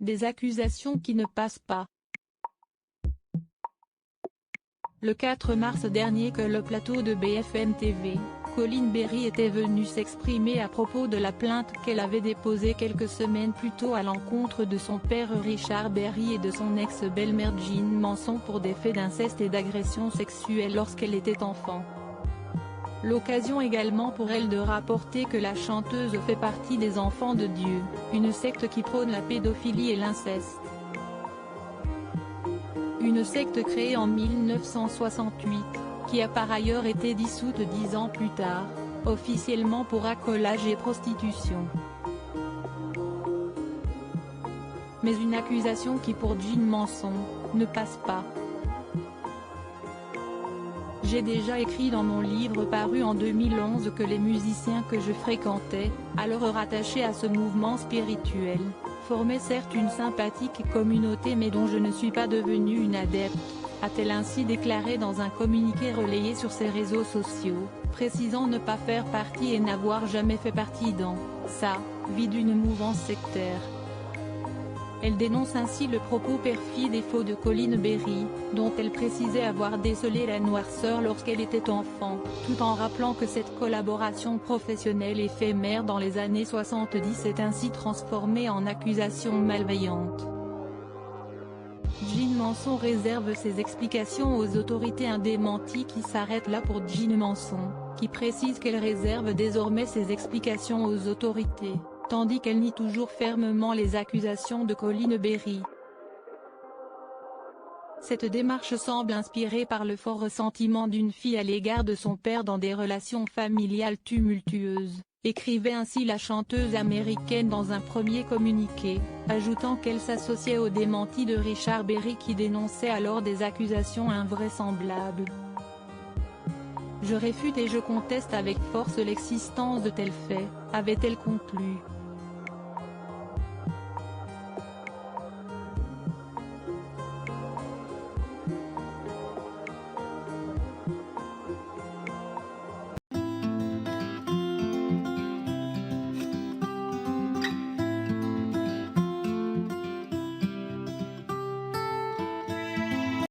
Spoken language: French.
Des accusations qui ne passent pas. Le 4 mars dernier que le plateau de BFM TV, Coline Berry était venue s'exprimer à propos de la plainte qu'elle avait déposée quelques semaines plus tôt à l'encontre de son père Richard Berry et de son ex-belle-mère Jean Manson pour des faits d'inceste et d'agression sexuelle lorsqu'elle était enfant. L'occasion également pour elle de rapporter que la chanteuse fait partie des Enfants de Dieu, une secte qui prône la pédophilie et l'inceste. Une secte créée en 1968, qui a par ailleurs été dissoute 10 ans plus tard, officiellement pour accolage et prostitution. Mais une accusation qui pour Jean Manson, ne passe pas. J'ai déjà écrit dans mon livre paru en 2011 que les musiciens que je fréquentais, alors rattachés à ce mouvement spirituel, formaient certes une sympathique communauté mais dont je ne suis pas devenue une adepte, a-t-elle ainsi déclaré dans un communiqué relayé sur ses réseaux sociaux, précisant ne pas faire partie et n'avoir jamais fait partie dans sa vie d'une mouvance sectaire. Elle dénonce ainsi le propos perfide et faux de Coline Berry, dont elle précisait avoir décelé la noirceur lorsqu'elle était enfant, tout en rappelant que cette collaboration professionnelle éphémère dans les années 70 s'est ainsi transformée en accusation malveillante. Jean Manson réserve ses explications aux autorités indémenties qui s'arrêtent là pour Jean Manson, qui précise qu'elle réserve désormais ses explications aux autorités, tandis qu'elle nie toujours fermement les accusations de Coline Berry. Cette démarche semble inspirée par le fort ressentiment d'une fille à l'égard de son père dans des relations familiales tumultueuses, écrivait ainsi la chanteuse américaine dans un premier communiqué, ajoutant qu'elle s'associait aux démentis de Richard Berry qui dénonçait alors des accusations invraisemblables. Je réfute et je conteste avec force l'existence de tels faits, avait-elle conclu.